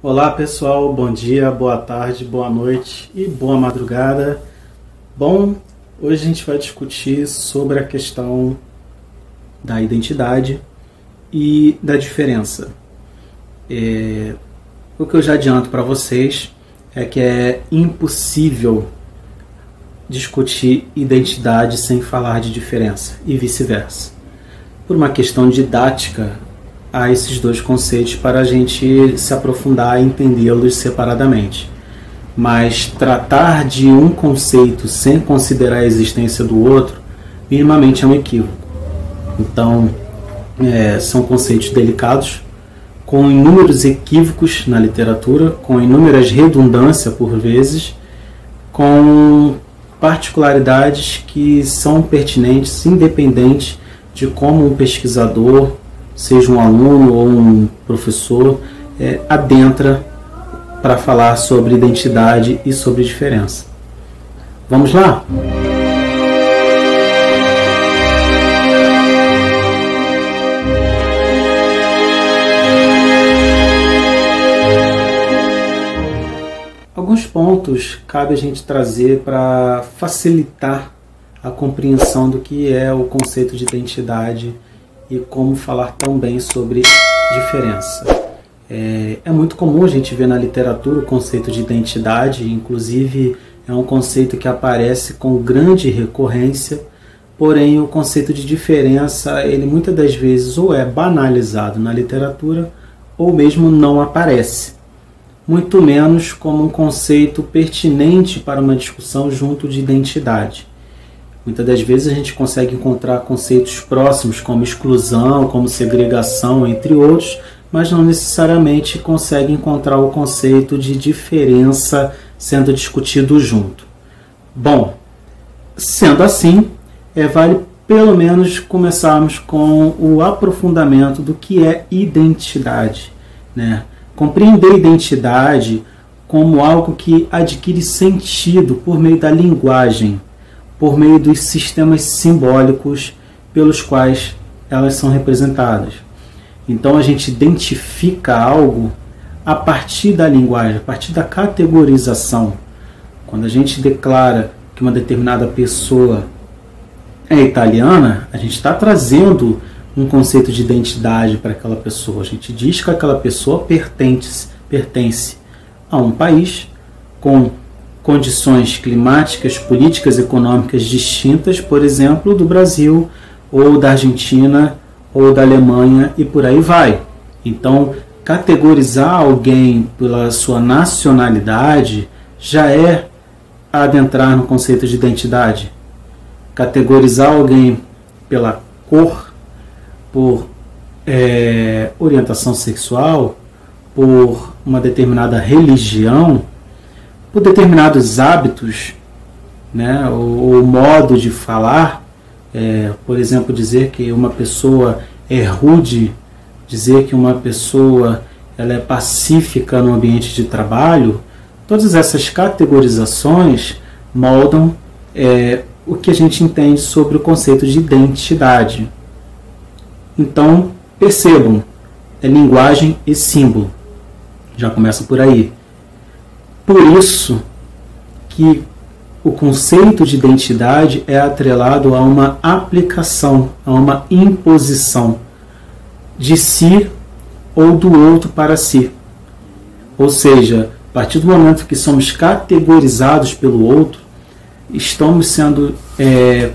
Olá pessoal, bom dia, boa tarde, boa noite e boa madrugada. Bom, hoje a gente vai discutir sobre a questão da identidade e da diferença. O que eu já adianto para vocês é que é impossível discutir identidade sem falar de diferença e vice-versa. Por uma questão didática, há esses dois conceitos para a gente se aprofundar e entendê-los separadamente. Mas tratar de um conceito sem considerar a existência do outro, minimamente é um equívoco. Então, são conceitos delicados, com inúmeros equívocos na literatura, com inúmeras redundâncias por vezes, com particularidades que são pertinentes, independente de como um pesquisador, seja um aluno ou um professor, adentra para falar sobre identidade e sobre diferença. Vamos lá? Alguns pontos cabe a gente trazer para facilitar a compreensão do que é o conceito de identidade e como falar tão bem sobre diferença. É muito comum a gente ver na literatura o conceito de identidade, inclusive é um conceito que aparece com grande recorrência, porém o conceito de diferença, ele muitas das vezes ou é banalizado na literatura ou mesmo não aparece, muito menos como um conceito pertinente para uma discussão junto de identidade. Muitas das vezes a gente consegue encontrar conceitos próximos como exclusão, como segregação, entre outros, mas não necessariamente consegue encontrar o conceito de diferença sendo discutido junto. Bom, sendo assim, vale pelo menos começarmos com o aprofundamento do que é identidade, né? Compreender identidade como algo que adquire sentido por meio da linguagem, por meio dos sistemas simbólicos pelos quais elas são representadas. Então a gente identifica algo a partir da linguagem, a partir da categorização. Quando a gente declara que uma determinada pessoa é italiana, a gente está trazendo um conceito de identidade para aquela pessoa. A gente diz que aquela pessoa pertence a um país com condições climáticas, políticas, econômicas distintas, por exemplo, do Brasil, ou da Argentina, ou da Alemanha, e por aí vai. Então, categorizar alguém pela sua nacionalidade já é adentrar no conceito de identidade. Categorizar alguém pela cor, por orientação sexual, por uma determinada religião, por determinados hábitos, né, o modo de falar, por exemplo, dizer que uma pessoa é rude, dizer que uma pessoa ela é pacífica no ambiente de trabalho, todas essas categorizações moldam o que a gente entende sobre o conceito de identidade. Então, percebam, é linguagem e símbolo. Já começa por aí. Por isso que o conceito de identidade é atrelado a uma aplicação, a uma imposição de si ou do outro para si. Ou seja, a partir do momento que somos categorizados pelo outro, estamos sendo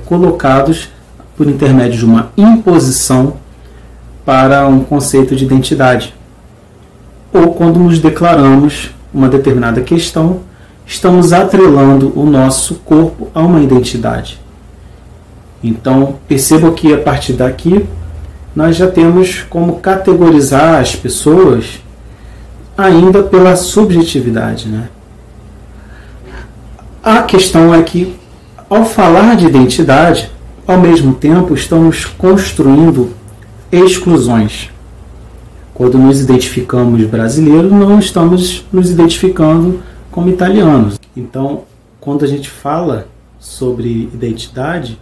colocados por intermédio de uma imposição para um conceito de identidade. Ou quando nos declaramos uma determinada questão, estamos atrelando o nosso corpo a uma identidade. Então, perceba que a partir daqui, nós já temos como categorizar as pessoas ainda pela subjetividade, né? A questão é que, ao falar de identidade, ao mesmo tempo estamos construindo exclusões. Quando nos identificamos brasileiros, não estamos nos identificando como italianos. Então, quando a gente fala sobre identidade,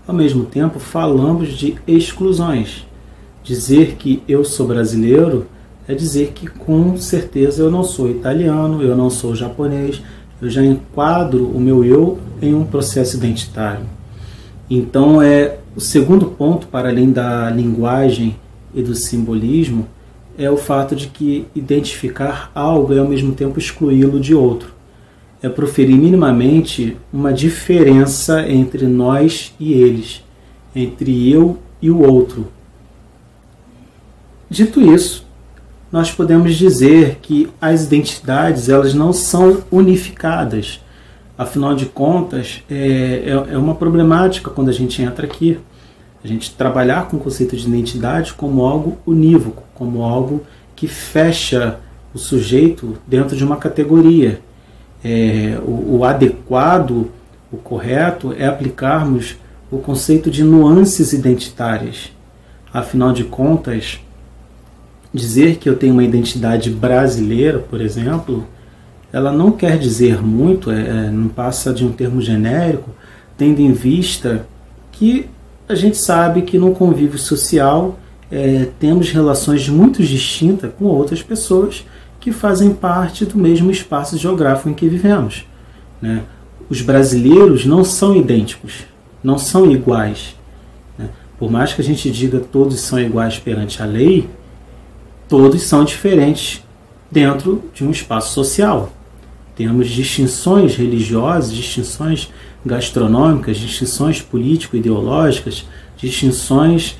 ao mesmo tempo falamos de exclusões. Dizer que eu sou brasileiro é dizer que com certeza eu não sou italiano, eu não sou japonês, eu já enquadro o meu eu em um processo identitário. Então, o segundo ponto, para além da linguagem e do simbolismo, é o fato de que identificar algo é ao mesmo tempo excluí-lo de outro. É proferir minimamente uma diferença entre nós e eles, entre eu e o outro. Dito isso, nós podemos dizer que as identidades elas não são unificadas. Afinal de contas, é uma problemática quando a gente entra aqui. A gente trabalhar com o conceito de identidade como algo unívoco, como algo que fecha o sujeito dentro de uma categoria. O adequado, o correto, é aplicarmos o conceito de nuances identitárias. Afinal de contas, dizer que eu tenho uma identidade brasileira, por exemplo, ela não quer dizer muito, não passa de um termo genérico, tendo em vista que a gente sabe que no convívio social temos relações muito distintas com outras pessoas que fazem parte do mesmo espaço geográfico em que vivemos, né? Os brasileiros não são idênticos, não são iguais, né? Por mais que a gente diga todos são iguais perante a lei, todos são diferentes dentro de um espaço social. Temos distinções religiosas, distinções gastronômicas, distinções político-ideológicas, distinções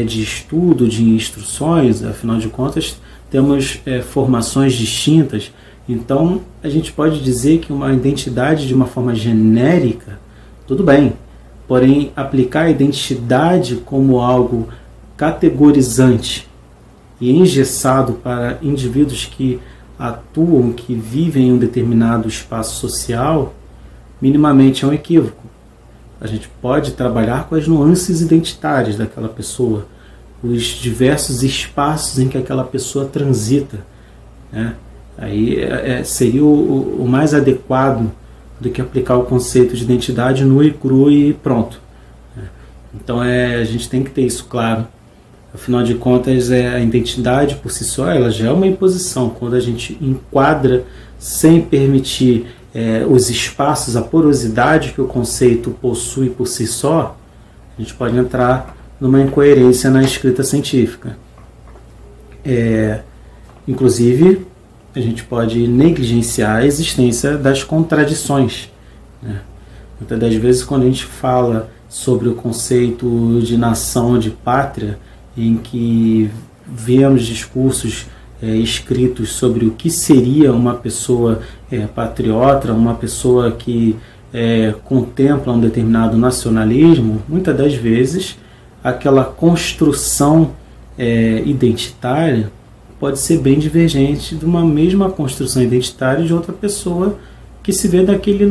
de estudo, de instruções, afinal de contas, temos formações distintas. Então, a gente pode dizer que uma identidade de uma forma genérica, tudo bem, porém, aplicar a identidade como algo categorizante e engessado para indivíduos que atuam, que vivem em um determinado espaço social, minimamente é um equívoco. A gente pode trabalhar com as nuances identitárias daquela pessoa, os diversos espaços em que aquela pessoa transita, né? Aí seria o mais adequado do que aplicar o conceito de identidade nu e cru e pronto. Então a gente tem que ter isso claro. Afinal de contas, a identidade por si só ela já é uma imposição. Quando a gente enquadra sem permitir os espaços, a porosidade que o conceito possui por si só, a gente pode entrar numa incoerência na escrita científica. Inclusive, a gente pode negligenciar a existência das contradições, né? Muitas das vezes, quando a gente fala sobre o conceito de nação, de pátria, em que vemos discursos escritos sobre o que seria uma pessoa patriota, uma pessoa que contempla um determinado nacionalismo, muitas das vezes aquela construção identitária pode ser bem divergente de uma mesma construção identitária de outra pessoa que se vê naquele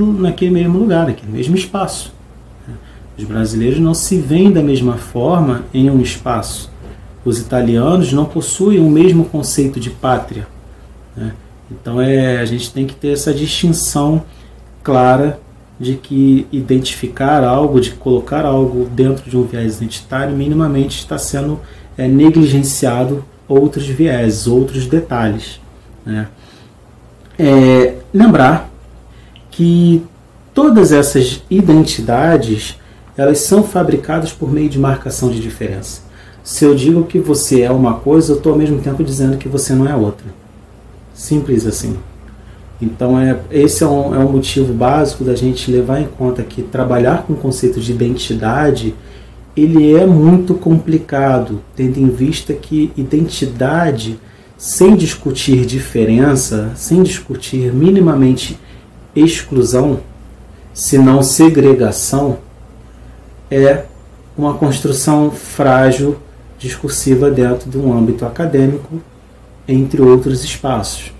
mesmo lugar, naquele mesmo espaço. Os brasileiros não se veem da mesma forma em um espaço. Os italianos não possuem o mesmo conceito de pátria, né? Então a gente tem que ter essa distinção clara de que identificar algo, de colocar algo dentro de um viés identitário, minimamente está sendo negligenciado outros vieses, outros detalhes, né? Lembrar que todas essas identidades elas são fabricadas por meio de marcação de diferença. Se eu digo que você é uma coisa, eu estou ao mesmo tempo dizendo que você não é outra. Simples assim. Então, esse é um motivo básico da gente levar em conta que trabalhar com o conceito de identidade, ele é muito complicado, tendo em vista que identidade, sem discutir diferença, sem discutir minimamente exclusão, senão segregação, é uma construção frágil, discursiva dentro de um âmbito acadêmico, entre outros espaços.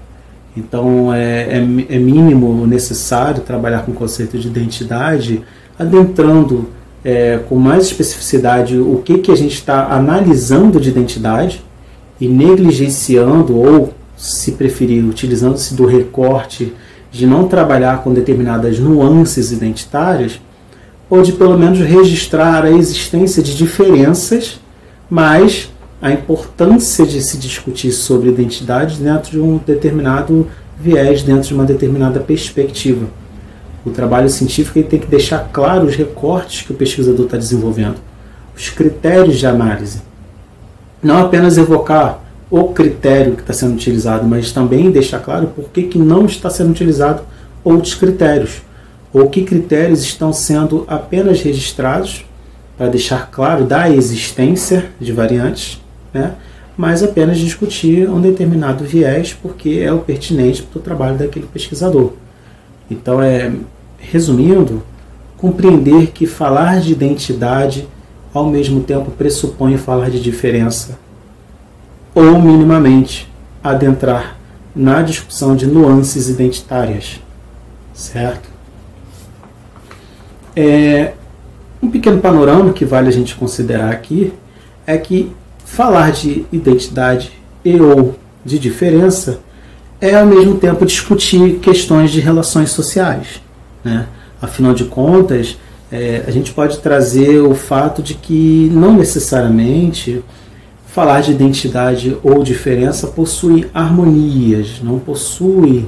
Então é mínimo necessário trabalhar com o conceito de identidade, adentrando com mais especificidade o que a gente está analisando de identidade e negligenciando, ou se preferir, utilizando-se do recorte de não trabalhar com determinadas nuances identitárias, ou de pelo menos registrar a existência de diferenças, mas a importância de se discutir sobre identidade dentro de um determinado viés, dentro de uma determinada perspectiva. O trabalho científico ele tem que deixar claro os recortes que o pesquisador está desenvolvendo, os critérios de análise. Não apenas evocar o critério que está sendo utilizado, mas também deixar claro por que não está sendo utilizado outros critérios, ou que critérios estão sendo apenas registrados para deixar claro da existência de variantes, né? Mas apenas discutir um determinado viés porque é o pertinente para o trabalho daquele pesquisador. Então, resumindo, compreender que falar de identidade ao mesmo tempo pressupõe falar de diferença, ou minimamente adentrar na discussão de nuances identitárias, certo? Um pequeno panorama que vale a gente considerar aqui é que falar de identidade e ou de diferença é ao mesmo tempo discutir questões de relações sociais, né? Afinal de contas, a gente pode trazer o fato de que não necessariamente falar de identidade ou diferença possui harmonias, não possui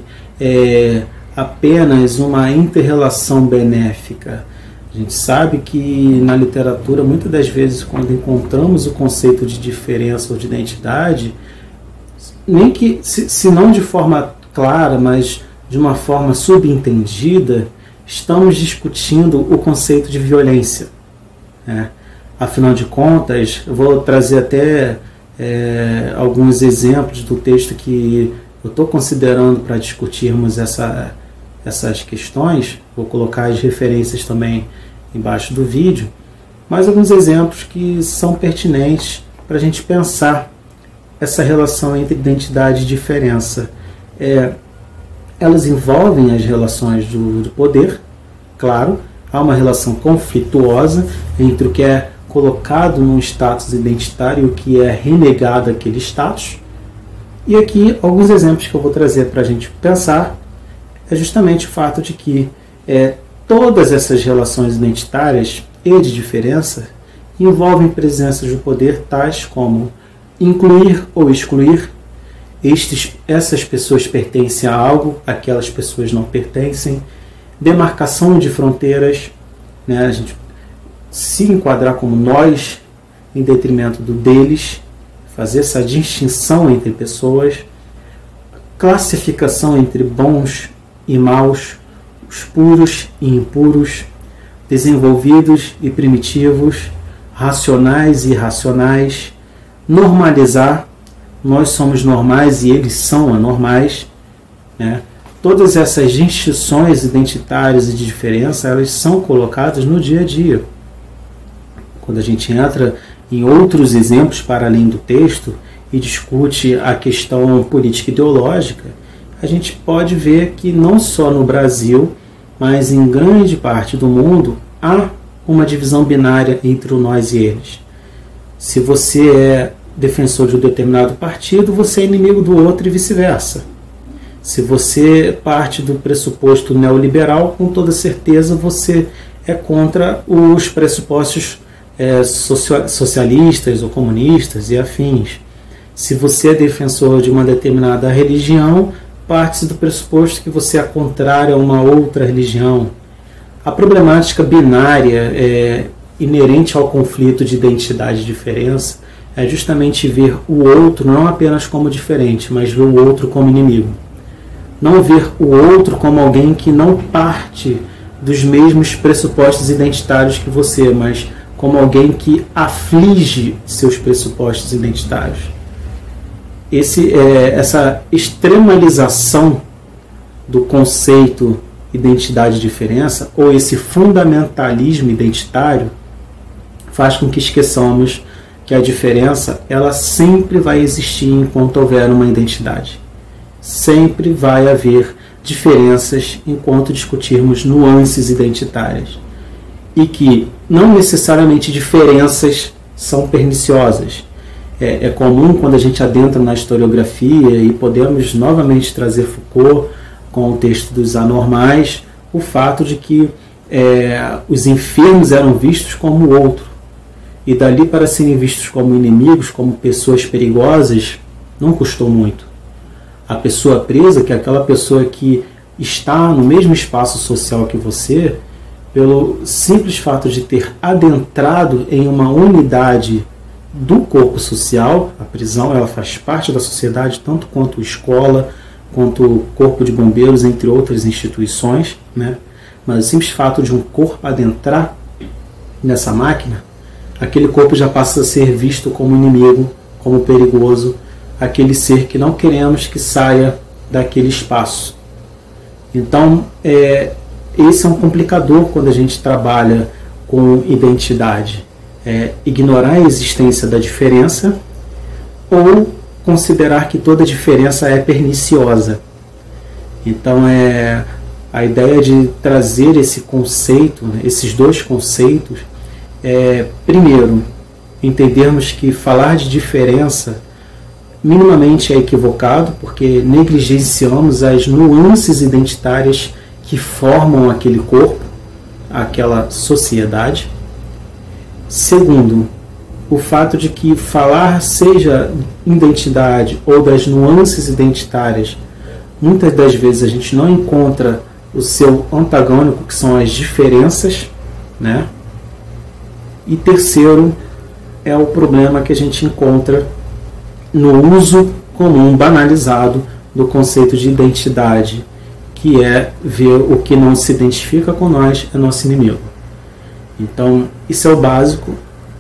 apenas uma inter-relação benéfica. A gente sabe que na literatura, muitas das vezes, quando encontramos o conceito de diferença ou de identidade, nem que, se não de forma clara, mas de uma forma subentendida, estamos discutindo o conceito de violência, né? Afinal de contas, eu vou trazer até alguns exemplos do texto que eu estou considerando para discutirmos essas questões. Vou colocar as referências também embaixo do vídeo, mas alguns exemplos que são pertinentes para a gente pensar essa relação entre identidade e diferença. Elas envolvem as relações do poder, claro, há uma relação conflituosa entre o que é colocado num status identitário e o que é renegado aquele status. E aqui alguns exemplos que eu vou trazer para a gente pensar é justamente o fato de que todas essas relações identitárias e de diferença envolvem presenças do poder tais como incluir ou excluir. Essas pessoas pertencem a algo, aquelas pessoas não pertencem. Demarcação de fronteiras, né? A gente se enquadrar como nós em detrimento do deles, fazer essa distinção entre pessoas. Classificação entre bons e maus, os puros e impuros, desenvolvidos e primitivos, racionais e irracionais. Normalizar, nós somos normais e eles são anormais, né? Todas essas distinções identitárias e de diferença, elas são colocadas no dia a dia. Quando a gente entra em outros exemplos para além do texto e discute a questão política ideológica, a gente pode ver que não só no Brasil, mas em grande parte do mundo, há uma divisão binária entre o nós e eles. Se você é defensor de um determinado partido, você é inimigo do outro e vice-versa. Se você parte do pressuposto neoliberal, com toda certeza você é contra os pressupostos socialistas ou comunistas e afins. Se você é defensor de uma determinada religião, parte do pressuposto que você é contrário a uma outra religião. A problemática binária inerente ao conflito de identidade e diferença é justamente ver o outro não apenas como diferente, mas ver o outro como inimigo. Não ver o outro como alguém que não parte dos mesmos pressupostos identitários que você, mas como alguém que aflige seus pressupostos identitários. Essa extremalização do conceito identidade e diferença, ou esse fundamentalismo identitário, faz com que esqueçamos que a diferença ela sempre vai existir enquanto houver uma identidade. Sempre vai haver diferenças enquanto discutirmos nuances identitárias. E que não necessariamente diferenças são perniciosas. É comum quando a gente adentra na historiografia e podemos novamente trazer Foucault com o texto dos anormais, o fato de que os enfermos eram vistos como o outro. e dali para serem vistos como inimigos, como pessoas perigosas, não custou muito. A pessoa presa, que é aquela pessoa que está no mesmo espaço social que você, pelo simples fato de ter adentrado em uma unidade do corpo social, a prisão ela faz parte da sociedade, tanto quanto escola, quanto o corpo de bombeiros, entre outras instituições, né? Mas o simples fato de um corpo adentrar nessa máquina, aquele corpo já passa a ser visto como inimigo, como perigoso, aquele ser que não queremos que saia daquele espaço. Então, esse é um complicador quando a gente trabalha com identidade. Ignorar a existência da diferença ou considerar que toda diferença é perniciosa. Então, a ideia de trazer esse conceito, né, esses dois conceitos, primeiro, entendermos que falar de diferença minimamente é equivocado, porque negligenciamos as nuances identitárias que formam aquele corpo, aquela sociedade. Segundo, o fato de que falar seja identidade ou das nuances identitárias, muitas das vezes a gente não encontra o seu antagônico, que são as diferenças, né? E terceiro, é o problema que a gente encontra no uso comum, banalizado, do conceito de identidade, que é ver o que não se identifica com nós é nosso inimigo. Então, isso é o básico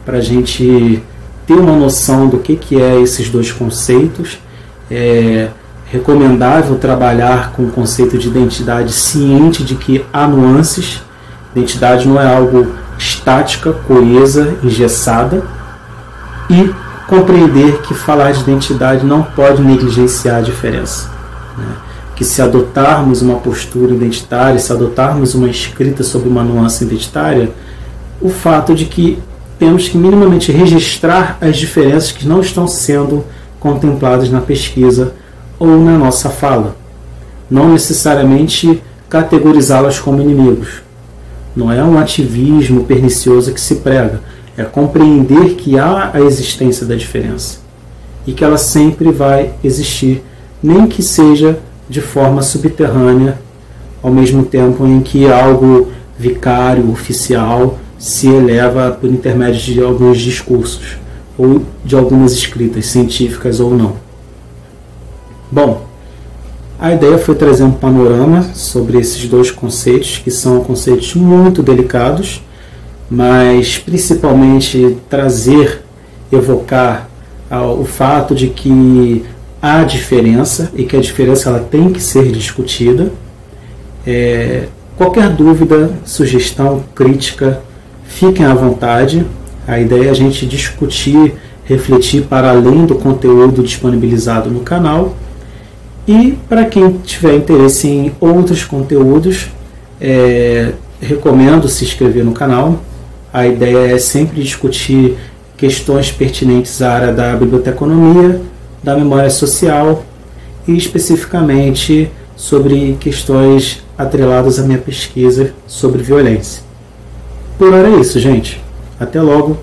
para a gente ter uma noção do que é esses dois conceitos. É recomendável trabalhar com o conceito de identidade ciente de que há nuances. Identidade não é algo estática, coesa, engessada. E compreender que falar de identidade não pode negligenciar a diferença, né? Que se adotarmos uma postura identitária, se adotarmos uma escrita sobre uma nuance identitária, o fato de que temos que minimamente registrar as diferenças que não estão sendo contempladas na pesquisa ou na nossa fala. Não necessariamente categorizá-las como inimigos. Não é um ativismo pernicioso que se prega. É compreender que há a existência da diferença e que ela sempre vai existir, nem que seja de forma subterrânea, ao mesmo tempo em que algo vicário, oficial, se eleva por intermédio de alguns discursos ou de algumas escritas científicas ou não. Bom, a ideia foi trazer um panorama sobre esses dois conceitos, que são conceitos muito delicados, mas principalmente evocar o fato de que há diferença e que a diferença ela tem que ser discutida. Qualquer dúvida, sugestão, crítica, fiquem à vontade. A ideia é a gente discutir, refletir para além do conteúdo disponibilizado no canal. E para quem tiver interesse em outros conteúdos, recomendo se inscrever no canal. A ideia é sempre discutir questões pertinentes à área da biblioteconomia, da memória social e especificamente sobre questões atreladas à minha pesquisa sobre violência. Por hora é isso, gente. Até logo.